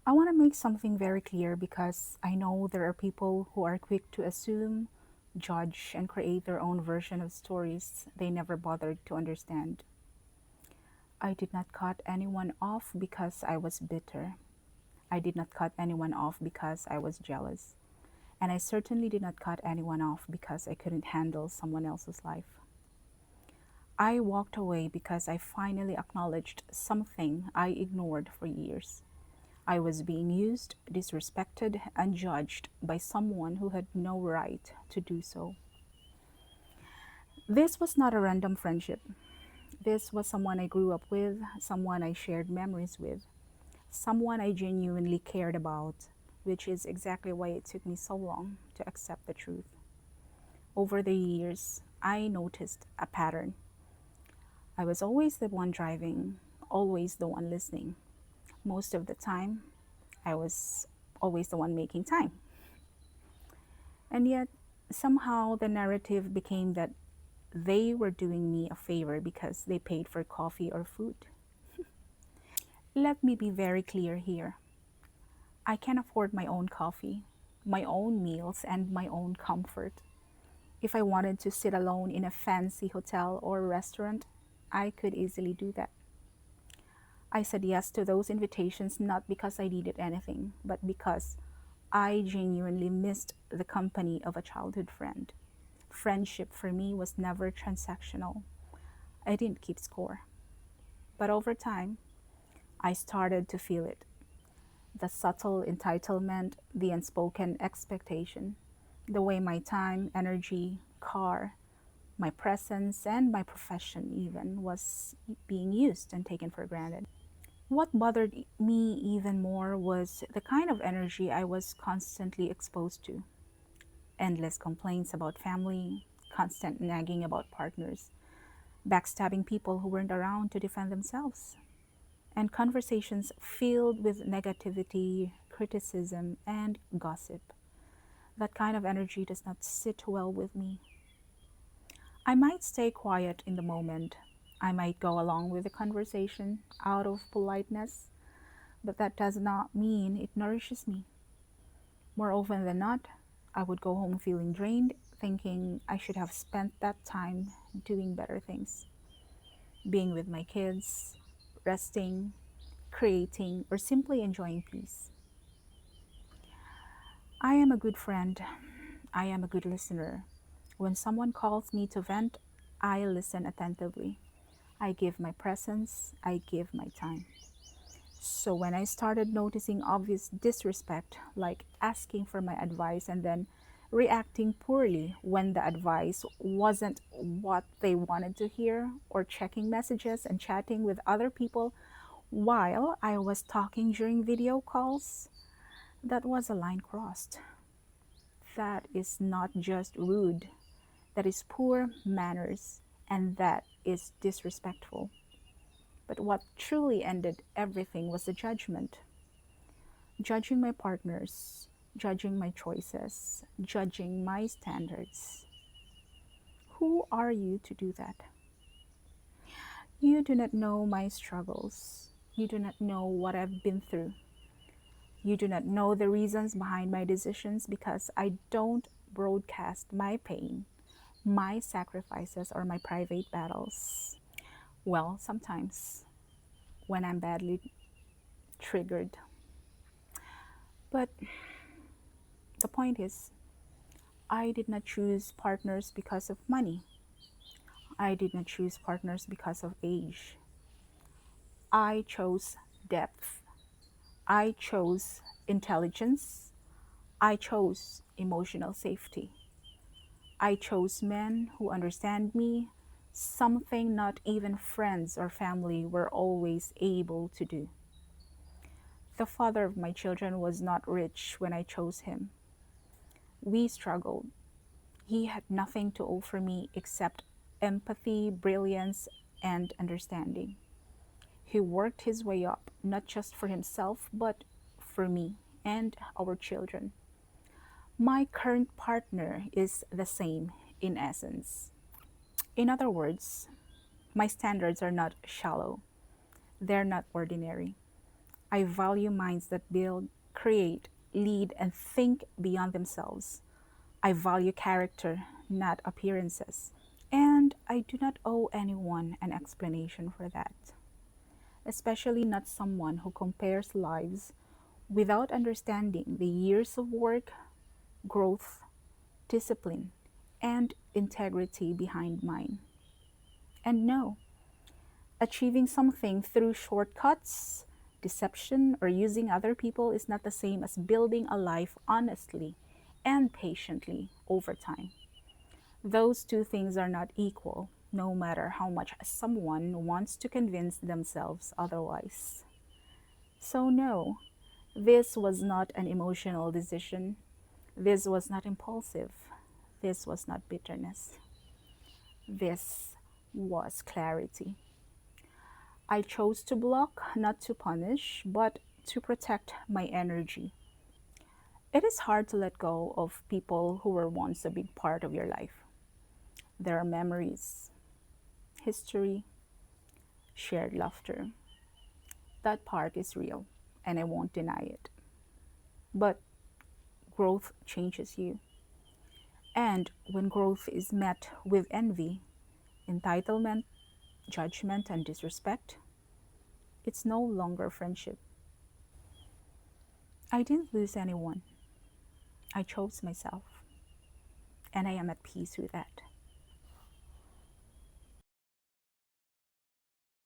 I want to make something very clear because I know there are people who are quick to assume, judge, and create their own version of stories they never bothered to understand. I did not cut anyone off because I was bitter. I did not cut anyone off because I was jealous. And I certainly did not cut anyone off because I couldn't handle someone else's life. I walked away because I finally acknowledged something I ignored for years. I was being used, disrespected, and judged by someone who had no right to do so. This was not a random friendship. This was someone I grew up with, someone I shared memories with, someone I genuinely cared about, which is exactly why it took me so long to accept the truth. Over the years, I noticed a pattern. I was always the one driving, always the one listening. Most of the time, I was always the one making time. And yet, somehow the narrative became that they were doing me a favor because they paid for coffee or food. Let me be very clear here. I can afford my own coffee, my own meals, and my own comfort. If I wanted to sit alone in a fancy hotel or restaurant, I could easily do that. I said yes to those invitations not because I needed anything, but because I genuinely missed the company of a childhood friend. Friendship for me was never transactional. I didn't keep score. But over time, I started to feel it, the subtle entitlement, the unspoken expectation, the way my time, energy, car, my presence, and my profession even was being used and taken for granted. What bothered me even more was the kind of energy I was constantly exposed to: endless complaints about family, constant nagging about partners, backstabbing people who weren't around to defend themselves, and conversations filled with negativity, criticism, and gossip. That kind of energy does not sit well with me. I might stay quiet in the moment. I might go along with the conversation out of politeness, but that does not mean it nourishes me. More often than not, I would go home feeling drained, thinking I should have spent that time doing better things, being with my kids, resting, creating, or simply enjoying peace. I am a good friend. I am a good listener. When someone calls me to vent, I listen attentively. I give my presence, I give my time. So when I started noticing obvious disrespect, like asking for my advice and then reacting poorly when the advice wasn't what they wanted to hear, or checking messages and chatting with other people while I was talking during video calls, that was a line crossed. That is not just rude, that is poor manners, and that is disrespectful. But what truly ended everything was the judgment. Judging my partners, judging my choices, judging my standards. Who are you to do that? You do not know my struggles. You do not know what I've been through. You do not know the reasons behind my decisions because I don't broadcast my pain, my sacrifices, or my private battles. Well, sometimes when I'm badly triggered. But the point is, I did not choose partners because of money. I did not choose partners because of age. I chose depth. I chose intelligence. I chose emotional safety. I chose men who understand me, something not even friends or family were always able to do. The father of my children was not rich when I chose him. We struggled. He had nothing to offer me except empathy, brilliance, and understanding. He worked his way up, not just for himself, but for me and our children. My current partner is the same in essence. In other words, my standards are not shallow, they're not ordinary. I value minds that build, create, lead, and think beyond themselves. I value character, not appearances. And I do not owe anyone an explanation for that, especially not someone who compares lives without understanding the years of work, growth, discipline, and integrity behind mine. And no, achieving something through shortcuts, deception, or using other people is not the same as building a life honestly and patiently over time. Those two things are not equal, no matter how much someone wants to convince themselves otherwise. So, no, this was not an emotional decision. This was not impulsive. This was not bitterness. This was clarity. I chose to block, not to punish, but to protect my energy. It is hard to let go of people who were once a big part of your life. There are memories, history, shared laughter. That part is real, and I won't deny it. But growth changes you. And when growth is met with envy, entitlement, judgment, and disrespect, it's no longer friendship. I didn't lose anyone. I chose myself, and I am at peace with that.